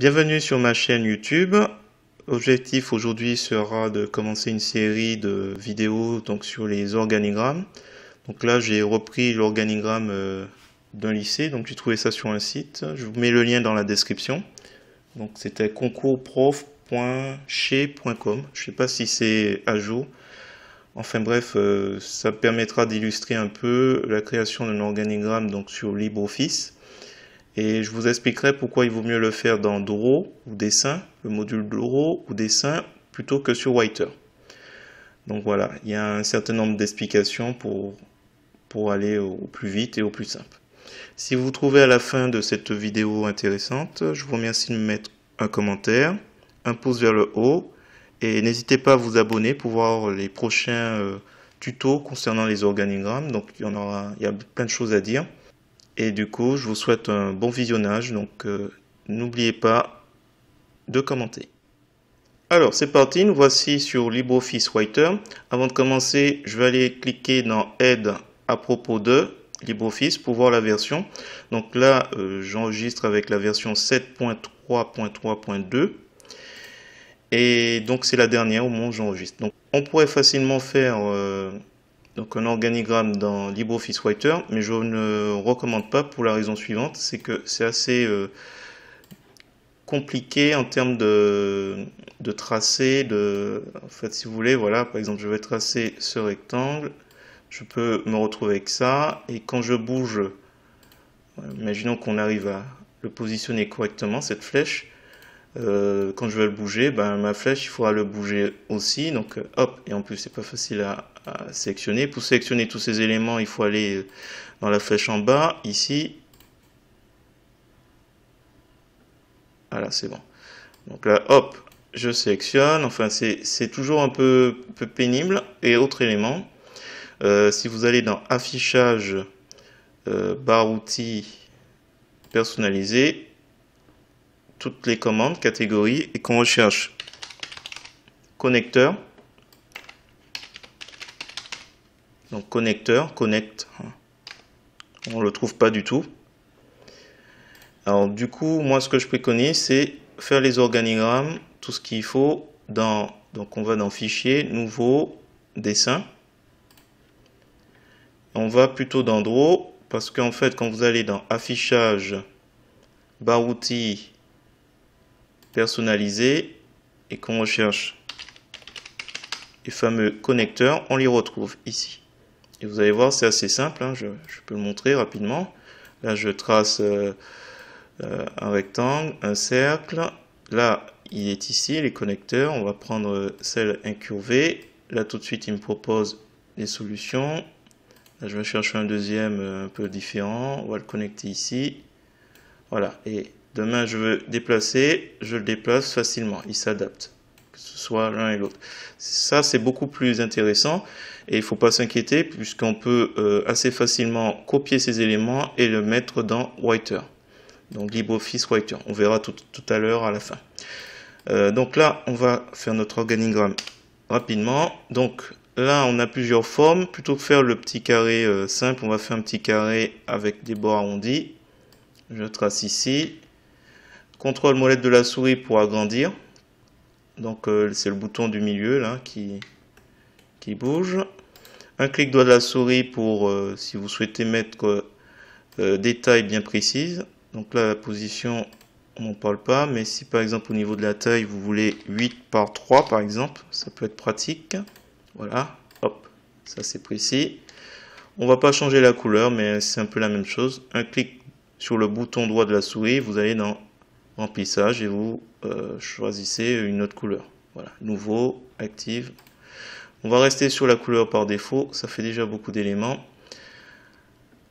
Bienvenue sur ma chaîne YouTube. L'objectif aujourd'hui sera de commencer une série de vidéos donc sur les organigrammes. Donc là j'ai repris l'organigramme d'un lycée, donc j'ai trouvé ça sur un site. Je vous mets le lien dans la description. Donc c'était concours-prof.chez.com. Je ne sais pas si c'est à jour. Enfin bref, ça permettra d'illustrer un peu la création d'un organigramme donc sur LibreOffice. Et je vous expliquerai pourquoi il vaut mieux le faire dans Draw ou Dessin, le module Draw ou Dessin, plutôt que sur Writer. Donc voilà, il y a un certain nombre d'explications pour aller au plus vite et au plus simple. Si vous trouvez à la fin de cette vidéo intéressante, je vous remercie de me mettre un commentaire, un pouce vers le haut, et n'hésitez pas à vous abonner pour voir les prochains tutos concernant les organigrammes. Donc il y a plein de choses à dire. Et du coup, je vous souhaite un bon visionnage, donc n'oubliez pas de commenter. Alors, c'est parti, nous voici sur LibreOffice Writer. Avant de commencer, je vais aller cliquer dans Aide à propos de LibreOffice pour voir la version. Donc là, j'enregistre avec la version 7.3.3.2. Et donc, c'est la dernière au moment où j'enregistre. Donc, on pourrait facilement faire donc un organigramme dans LibreOffice Writer, mais je ne recommande pas pour la raison suivante, c'est que c'est assez compliqué en termes de tracé, en fait si vous voulez, voilà, par exemple je vais tracer ce rectangle, je peux me retrouver avec ça, et quand je bouge, imaginons qu'on arrive à le positionner correctement, cette flèche, quand je vais le bouger, ben, ma flèche, il faudra le bouger aussi. Donc, hop, et en plus, c'est pas facile à sélectionner. Pour sélectionner tous ces éléments, il faut aller dans la flèche en bas, ici. Voilà, c'est bon. Donc là, hop, je sélectionne. Enfin, c'est toujours un peu pénible. Et autre élément, si vous allez dans Affichage, barre outils, personnalisé, toutes les commandes, catégories, et qu'on recherche connecteur. Donc connecteur, connect, on ne le trouve pas du tout. Alors du coup, moi ce que je préconise, c'est faire les organigrammes, tout ce qu'il faut donc on va dans Fichier, Nouveau, Dessin. On va plutôt dans Draw, parce qu'en fait quand vous allez dans Affichage, barre outils, personnalisé, et qu'on recherche les fameux connecteurs, on les retrouve ici. Et vous allez voir, c'est assez simple, hein, je peux le montrer rapidement. Là, je trace un rectangle, un cercle. Là, il est ici, les connecteurs. On va prendre celle incurvée. Là, tout de suite, il me propose des solutions. Là, je vais chercher un deuxième un peu différent. On va le connecter ici. Voilà, et demain, je veux déplacer, je le déplace facilement. Il s'adapte, que ce soit l'un et l'autre. Ça, c'est beaucoup plus intéressant. Et il ne faut pas s'inquiéter puisqu'on peut assez facilement copier ces éléments et le mettre dans Writer. Donc LibreOffice Writer. On verra tout à l'heure à la fin. Donc là, on va faire notre organigramme rapidement. Donc là, on a plusieurs formes. Plutôt que faire le petit carré simple, on va faire un petit carré avec des bords arrondis. Je trace ici. CTRL molette de la souris pour agrandir. Donc c'est le bouton du milieu là qui bouge. Un clic droit de la souris pour si vous souhaitez mettre des tailles bien précises. Donc là la position on n'en parle pas, mais si par exemple au niveau de la taille vous voulez 8 par 3 par exemple, ça peut être pratique. Voilà, hop, ça c'est précis. On va pas changer la couleur, mais c'est un peu la même chose. Un clic sur le bouton droit de la souris, vous allez dans remplissage et vous choisissez une autre couleur. Voilà, nouveau, active. On va rester sur la couleur par défaut, ça fait déjà beaucoup d'éléments.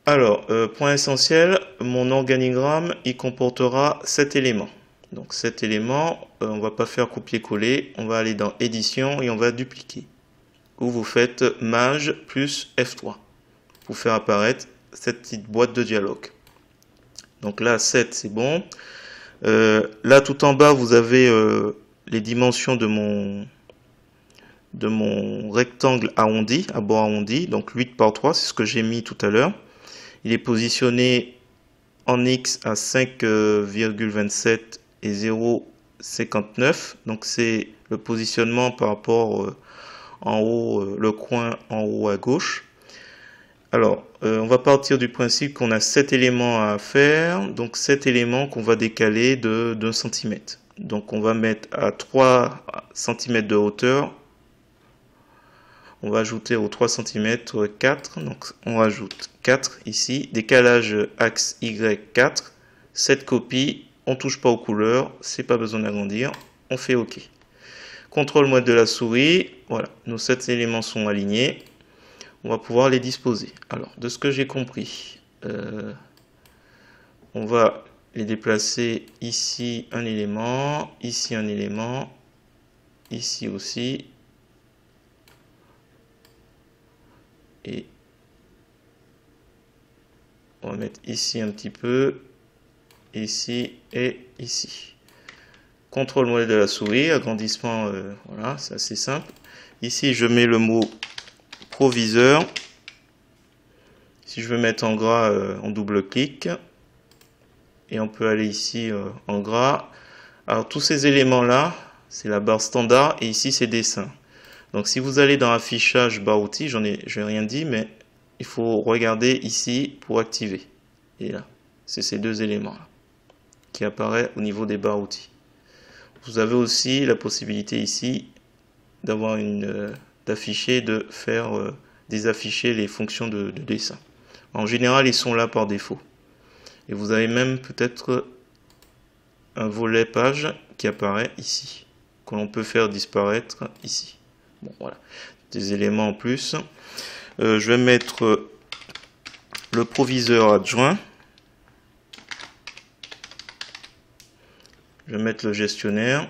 Alors, point essentiel, mon organigramme, il comportera 7 éléments. Donc 7 éléments, on va pas faire copier-coller, on va aller dans édition et on va dupliquer. Ou vous faites Maj plus F3 pour faire apparaître cette petite boîte de dialogue. Donc là, 7 c'est bon. Là tout en bas, vous avez les dimensions de mon rectangle arrondi, à bord arrondi, donc 8 par 3, c'est ce que j'ai mis tout à l'heure. Il est positionné en X à 5,27 et 0,59. Donc c'est le positionnement par rapport en haut, le coin en haut à gauche. Alors, on va partir du principe qu'on a 7 éléments à faire, donc 7 éléments qu'on va décaler de 1 cm. Donc on va mettre à 3 cm de hauteur, on va ajouter aux 3 cm 4, donc on rajoute 4 ici, décalage axe Y4, 7 copies, on touche pas aux couleurs, c'est pas besoin d'agrandir, on fait OK. Contrôle mode de la souris, voilà, nos 7 éléments sont alignés. On va pouvoir les disposer. Alors, de ce que j'ai compris, on va les déplacer ici un élément, ici un élément, ici aussi, et on va mettre ici un petit peu, ici et ici. Contrôle modèle de la souris, agrandissement, voilà, c'est assez simple. Ici, je mets le mot proviseur. Si je veux mettre en gras, on double-clic. Et on peut aller ici en gras. Alors tous ces éléments-là, c'est la barre standard. Et ici, c'est dessin. Donc si vous allez dans affichage barre outils, je n'ai rien dit, mais il faut regarder ici pour activer. Et là, c'est ces deux éléments-là qui apparaissent au niveau des barres outils. Vous avez aussi la possibilité ici d'avoir d'afficher, de faire désafficher les fonctions de dessin. En général, ils sont là par défaut. Et vous avez même peut-être un volet page qui apparaît ici, que l'on peut faire disparaître ici. Bon, voilà, des éléments en plus. Je vais mettre le proviseur adjoint. Je vais mettre le gestionnaire.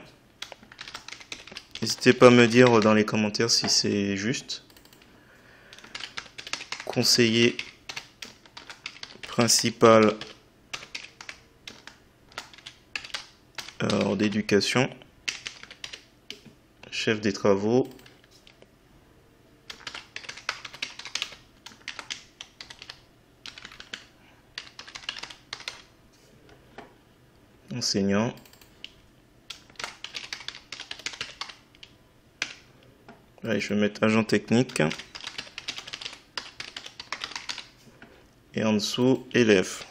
N'hésitez pas à me dire dans les commentaires si c'est juste. Conseiller principal d'éducation. Chef des travaux. Enseignant. Allez, je vais mettre agent technique. Et en dessous, élève.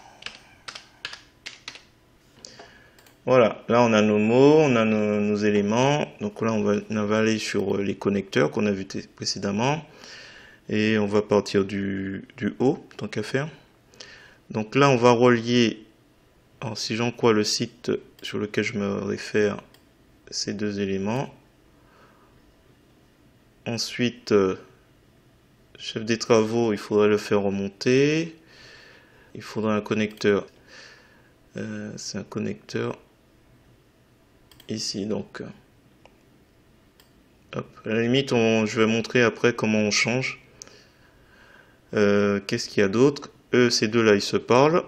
Voilà, là on a nos mots, on a nos éléments. Donc là on va aller sur les connecteurs qu'on a vu précédemment. Et on va partir du haut, tant qu'à faire. Donc là on va relier, alors si j'en crois le site sur lequel je me réfère, ces deux éléments. Ensuite, chef des travaux, il faudrait le faire remonter. Il faudra un connecteur. C'est un connecteur ici, donc. Hop. À la limite, je vais montrer après comment on change. Qu'est-ce qu'il y a d'autre? Ces deux-là, ils se parlent.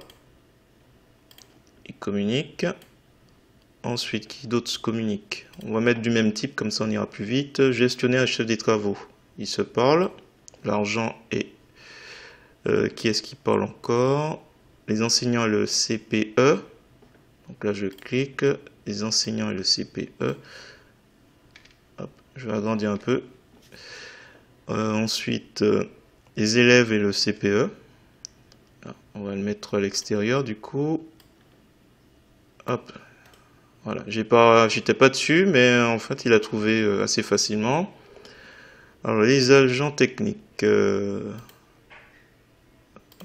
Ils communiquent. Ensuite, qui d'autre se communique? On va mettre du même type, comme ça on ira plus vite. Gestionnaire et chef des travaux. Ils se parlent. L'argent et... qui est-ce qui parle encore? Les enseignants et le CPE. Donc là, je clique. Les enseignants et le CPE. Hop, je vais agrandir un peu. Ensuite, les élèves et le CPE. Là, on va le mettre à l'extérieur du coup. Hop. Voilà, j'étais pas dessus, mais en fait, il a trouvé assez facilement. Alors, les agents techniques.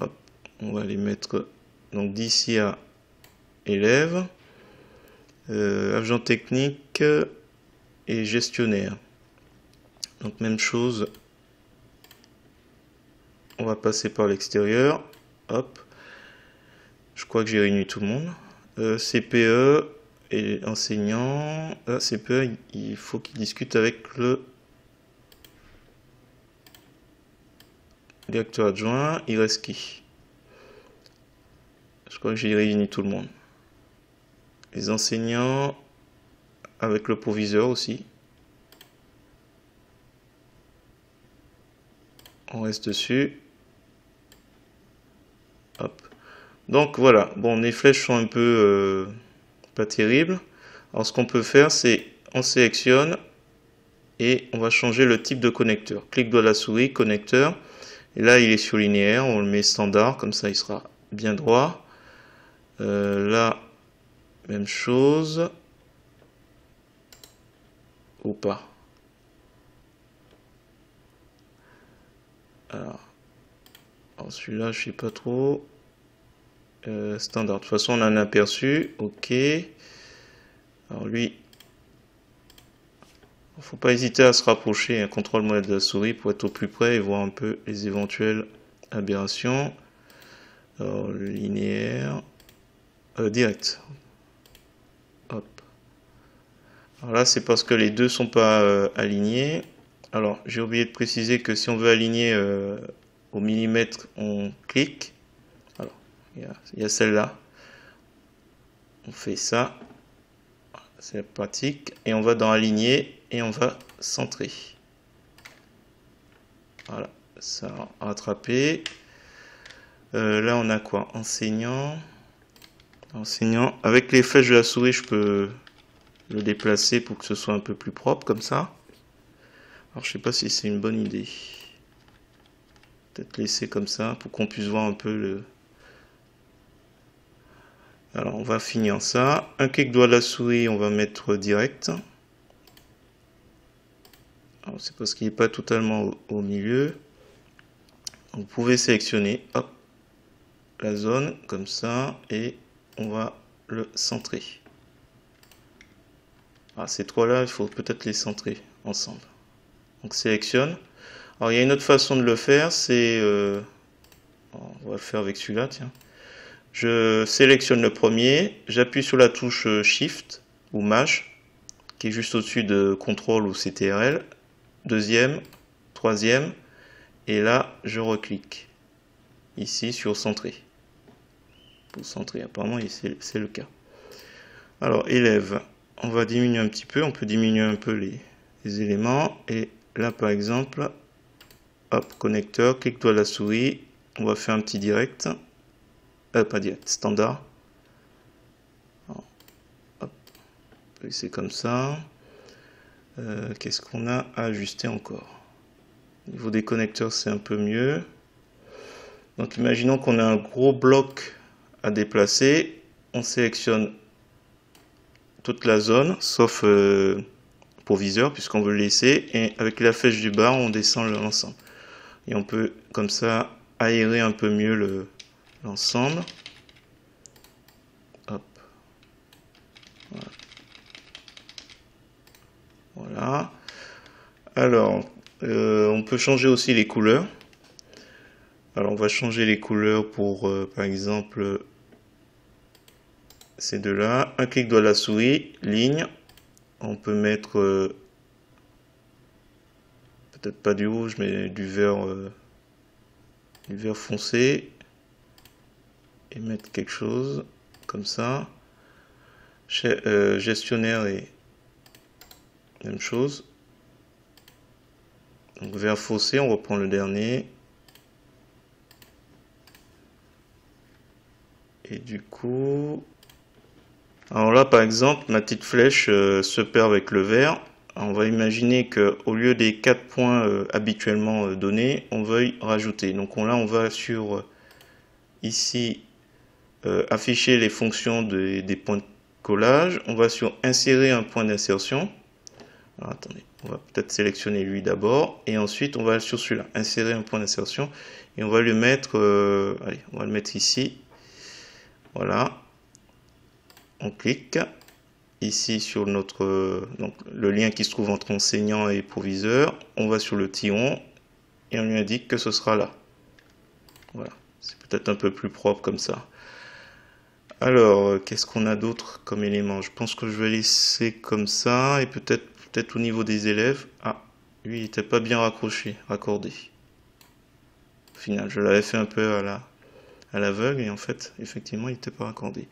Hop, on va les mettre donc d'ici à élèves, agent technique et gestionnaire. Donc même chose, on va passer par l'extérieur. Hop, je crois que j'ai réuni tout le monde. CPE et enseignant. CPE, il faut qu'il discute avec le directeur adjoint. Il reste qui? Je crois que j'ai réuni tout le monde. Les enseignants avec le proviseur aussi. On reste dessus. Hop. Donc voilà. Bon, les flèches sont un peu pas terribles. Alors ce qu'on peut faire, c'est on sélectionne et on va changer le type de connecteur. Clic droit de la souris, connecteur. Et là, il est sur linéaire. On le met standard, comme ça, il sera bien droit. Là, même chose. Ou pas. Alors celui-là, je sais pas trop. Standard. De toute façon, on a un aperçu. Ok. Alors lui, faut pas hésiter à se rapprocher. Un contrôle molette de la souris pour être au plus près et voir un peu les éventuelles aberrations. Alors, linéaire. Direct. Hop. Alors là, c'est parce que les deux sont pas alignés. Alors, j'ai oublié de préciser que si on veut aligner au millimètre, on clique. Alors, il y a celle-là. On fait ça. C'est pratique. Et on va dans aligner et on va centrer. Voilà, ça a rattrapé. Là, on a quoi? Enseignant. Enseignant. Avec les flèches de la souris, je peux le déplacer pour que ce soit un peu plus propre comme ça. Alors, je sais pas si c'est une bonne idée. Peut-être laisser comme ça pour qu'on puisse voir un peu le... Alors, on va finir ça. Un clic droit de la souris, on va mettre direct. Alors, c'est parce qu'il n'est pas totalement au milieu. Vous pouvez sélectionner, hop, la zone comme ça et on va le centrer. Ces trois-là, il faut peut-être les centrer ensemble. Donc, sélectionne. Alors, il y a une autre façon de le faire, c'est... on va le faire avec celui-là, tiens. Je sélectionne le premier, j'appuie sur la touche Shift ou Maj, qui est juste au-dessus de CTRL ou CTRL. Deuxième, troisième, et là, je reclique. Ici, sur Centrer. Pour centrer, apparemment, c'est le cas. Alors, élève, on va diminuer un petit peu, on peut diminuer un peu les éléments. Et là, par exemple, hop, connecteur, clic droit de la souris, on va faire un petit direct. Pas direct, standard. Hop, c'est comme ça. Qu'est-ce qu'on a à ajuster encore? Au niveau des connecteurs, c'est un peu mieux. Donc, imaginons qu'on a un gros bloc à déplacer. On sélectionne toute la zone, sauf pour viseur, puisqu'on veut le laisser. Et avec la flèche du bas, on descend l'ensemble. Et on peut, comme ça, aérer un peu mieux l'ensemble. Hop. Voilà. Voilà. Alors, on peut changer aussi les couleurs. Alors, on va changer les couleurs pour, par exemple, ces deux-là. Un clic droit de la souris, ligne. On peut mettre, peut-être pas du rouge, mais du vert foncé. Et mettre quelque chose comme ça. Gestionnaire et même chose. Donc vert foncé, on reprend le dernier. Et du coup, alors là par exemple, ma petite flèche se perd avec le vert. Alors, on va imaginer qu'au lieu des 4 points habituellement donnés, on veuille rajouter. Donc là, on va sur ici afficher les fonctions des points de collage. On va sur insérer un point d'insertion. Alors, attendez, on va peut-être sélectionner lui d'abord et ensuite on va sur celui-là, insérer un point d'insertion et on va le mettre, allez, on va le mettre ici. Voilà, on clique ici sur notre donc le lien qui se trouve entre enseignant et proviseur. On va sur le petit rond et on lui indique que ce sera là. Voilà, c'est peut-être un peu plus propre comme ça. Alors, qu'est-ce qu'on a d'autre comme élément? Je pense que je vais laisser comme ça et peut-être au niveau des élèves. Ah, lui il n'était pas bien raccordé. Au final, je l'avais fait un peu à l'aveugle et en fait, effectivement, il n'était pas raccordé.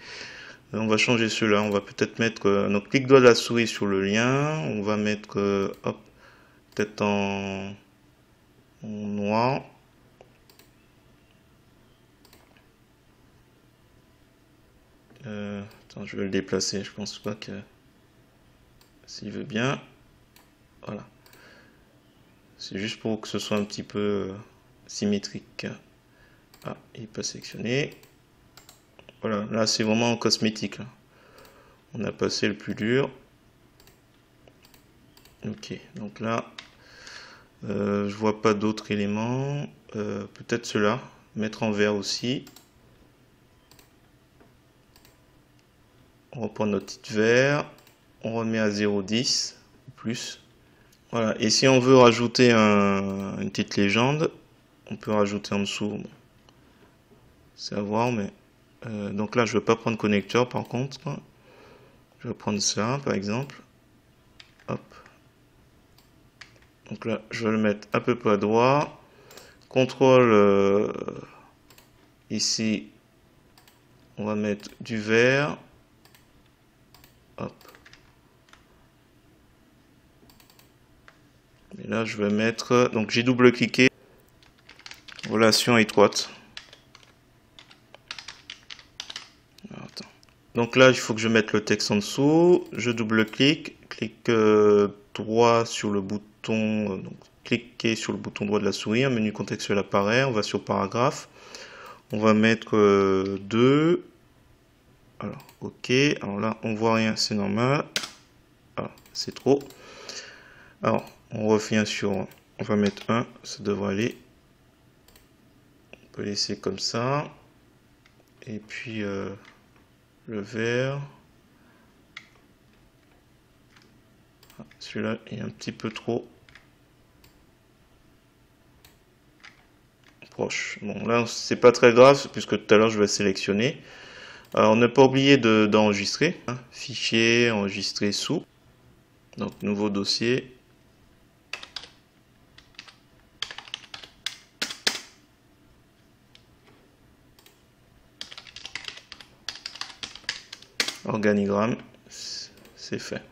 On va changer cela. On va peut-être mettre notre clic droit de la souris sur le lien. On va mettre, hop, peut-être en noir. Attends, je vais le déplacer. Je pense pas que s'il veut bien. Voilà. C'est juste pour que ce soit un petit peu symétrique. Ah, il n'est pas sélectionné. Voilà, là c'est vraiment cosmétique. Là. On a passé le plus dur. Ok, donc là, je vois pas d'autres éléments. Peut-être cela. Mettre en vert aussi. On reprend notre titre vert. On remet à 0,10 ou plus. Voilà, et si on veut rajouter une petite légende, on peut rajouter en dessous. Bon, c'est à voir, mais... donc là, je ne vais pas prendre connecteur par contre. Je vais prendre ça par exemple. Hop. Donc là, je vais le mettre à peu près à droite. Contrôle ici, on va mettre du vert. Hop. Et là, je vais mettre. Donc j'ai double-cliqué. Relation étroite. Donc là, il faut que je mette le texte en dessous. Je double-clique. Clique droit sur le bouton. Donc, cliquez sur le bouton droit de la souris. Un menu contextuel apparaît. On va sur paragraphe. On va mettre 2. Alors, ok. Alors là, on voit rien. C'est normal. Ah, c'est trop. Alors, on revient sur... On va mettre 1. Ça devrait aller. On peut laisser comme ça. Et puis... le vert. Celui-là est un petit peu trop proche. Bon, là, c'est pas très grave puisque tout à l'heure, je vais sélectionner. Alors, ne pas oublier d'enregistrer. Hein. Fichier, enregistrer sous. Donc, nouveau dossier. Organigramme. C'est fait.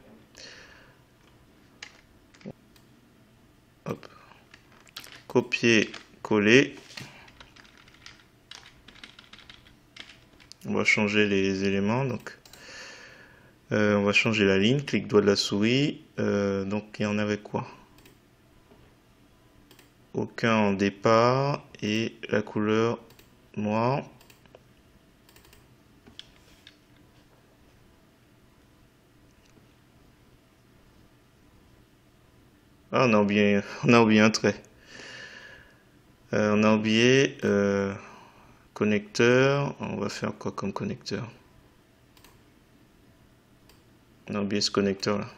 Hop. Copier, coller. On va changer les éléments. Donc, on va changer la ligne. Clic droit de la souris. Donc, il y en avait quoi? Aucun en départ. Et la couleur noire. Ah, on a oublié un trait. On a oublié connecteur. On va faire quoi comme connecteur? On a oublié ce connecteur là.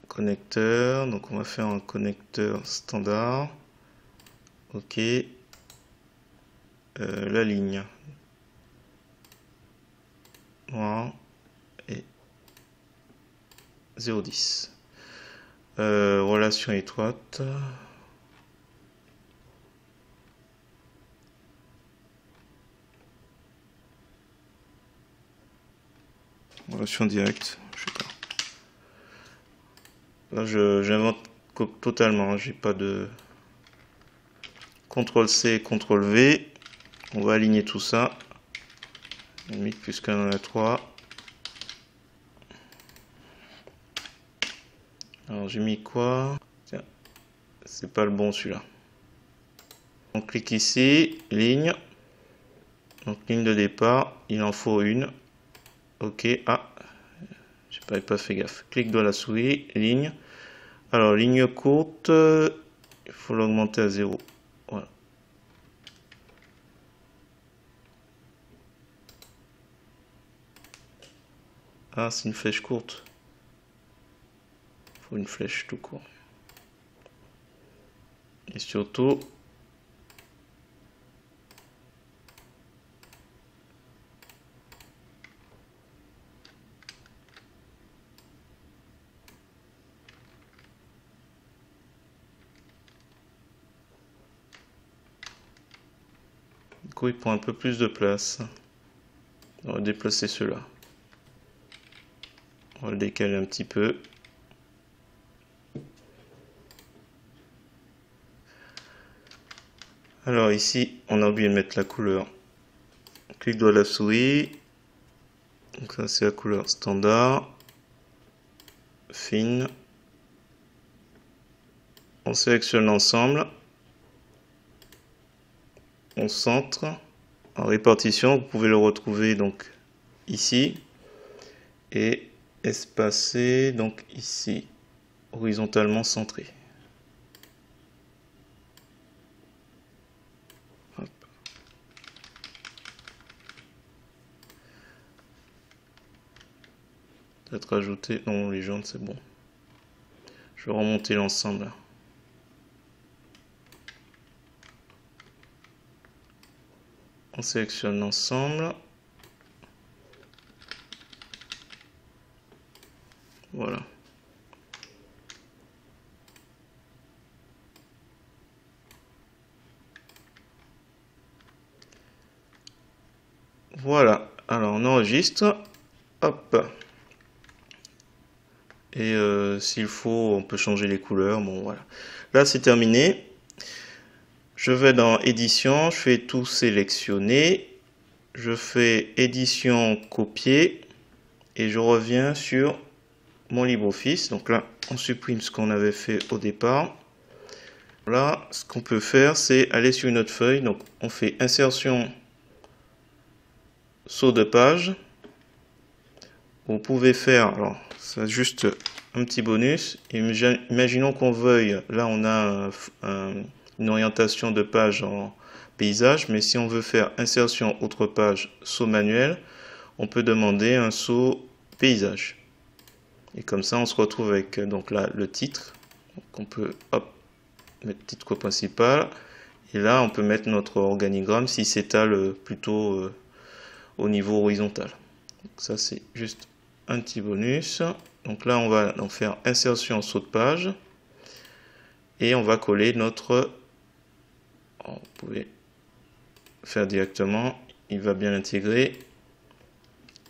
Connecteur. Donc on va faire un connecteur standard. Ok. La ligne. Noir. Et 0,10. Relation étroite. Relation directe. Je sais pas. Là, j'invente totalement. J'ai pas de CTRL-C, CTRL-V. On va aligner tout ça. Limite, puisqu'on en a 3. Alors, j'ai mis quoi? Tiens, c'est pas le bon celui-là. On clique ici, ligne. Donc, ligne de départ. Il en faut une. Ok. Ah, j'ai pas fait gaffe. Clic dans la souris, ligne. Alors, ligne courte, il faut l'augmenter à 0. Voilà. Ah, c'est une flèche courte. Il faut une flèche tout court. Et surtout, du coup, il prend un peu plus de place. On va déplacer cela. On va le décaler un petit peu. Alors ici, on a oublié de mettre la couleur clic droit de la souris. Donc ça c'est la couleur standard. Fine. On sélectionne l'ensemble. On centre. En répartition, vous pouvez le retrouver donc ici. Et espacé donc ici. Horizontalement centré. Hop. Peut-être rajouter. Non, les jaunes c'est bon. Je vais remonter l'ensemble. On sélectionne l'ensemble. Voilà. Voilà. Alors on enregistre. Hop. Et s'il faut, on peut changer les couleurs. Bon, voilà. Là, c'est terminé. Je vais dans édition, je fais tout sélectionner. Je fais édition copier. Et je reviens sur mon LibreOffice. Donc là, on supprime ce qu'on avait fait au départ. Là, ce qu'on peut faire, c'est aller sur une autre feuille. Donc, on fait insertion, saut de page. Vous pouvez faire, alors, c'est juste un petit bonus. Imaginons qu'on veuille, là, on a une orientation de page en paysage, mais si on veut faire insertion, autre page, saut manuel, on peut demander un saut paysage. Et comme ça, on se retrouve avec donc là le titre. Donc on peut hop, mettre titre principal. Et là, on peut mettre notre organigramme s'il s'étale plutôt au niveau horizontal. Donc ça, c'est juste un petit bonus. Donc là, on va en faire insertion saut de page. Et on va coller notre... Oh, vous pouvez faire directement. Il va bien l'intégrer.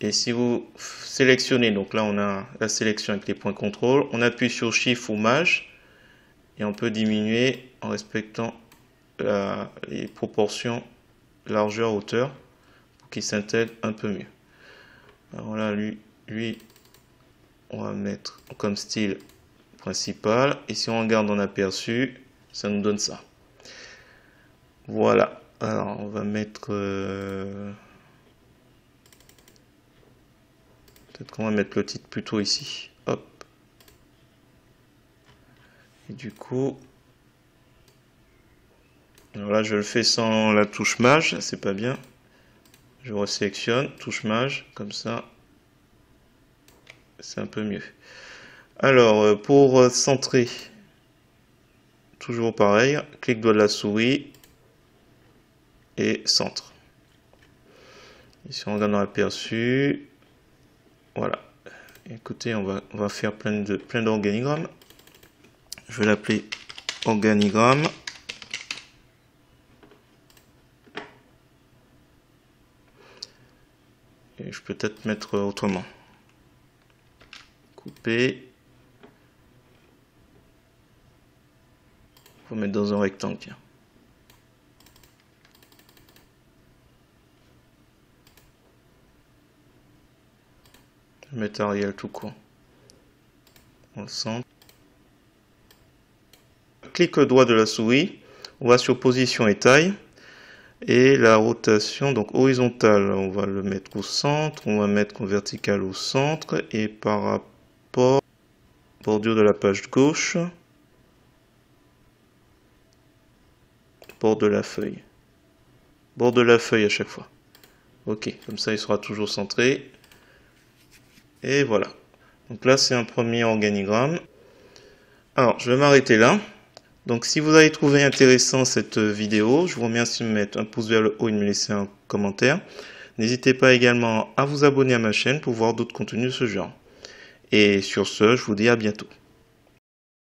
Et si vous sélectionnez, donc là on a la sélection avec les points contrôle, on appuie sur Shift ou Maj et on peut diminuer en respectant les proportions largeur-hauteur pour qu'il s'intègre un peu mieux. Alors là, lui, on va mettre comme style principal et si on regarde en aperçu, ça nous donne ça. Voilà, alors on va mettre... Peut-être qu'on va mettre le titre plutôt ici. Hop. Et du coup... Alors là, je le fais sans la touche Maj. C'est pas bien. Je resélectionne. Touche Maj. Comme ça. C'est un peu mieux. Alors, pour centrer. Toujours pareil. Clic droit de la souris. Et centre. Ici, on regarde dans l'aperçu. Voilà. Écoutez, on va faire plein d'organigrammes. Je vais l'appeler organigramme. Et je peux peut-être mettre autrement. Couper. Faut mettre dans un rectangle, tiens. Je vais mettre Arial tout court. On le centre. Clic droit de la souris. On va sur position et taille. Et la rotation, donc horizontale, on va le mettre au centre. On va mettre en vertical au centre. Et par rapport à la bordure de la page gauche, bord de la feuille. Bord de la feuille à chaque fois. Ok, comme ça il sera toujours centré. Et voilà. Donc là, c'est un premier organigramme. Alors, je vais m'arrêter là. Donc, si vous avez trouvé intéressant cette vidéo, je vous remercie de me mettre un pouce vers le haut et de me laisser un commentaire. N'hésitez pas également à vous abonner à ma chaîne pour voir d'autres contenus de ce genre. Et sur ce, je vous dis à bientôt.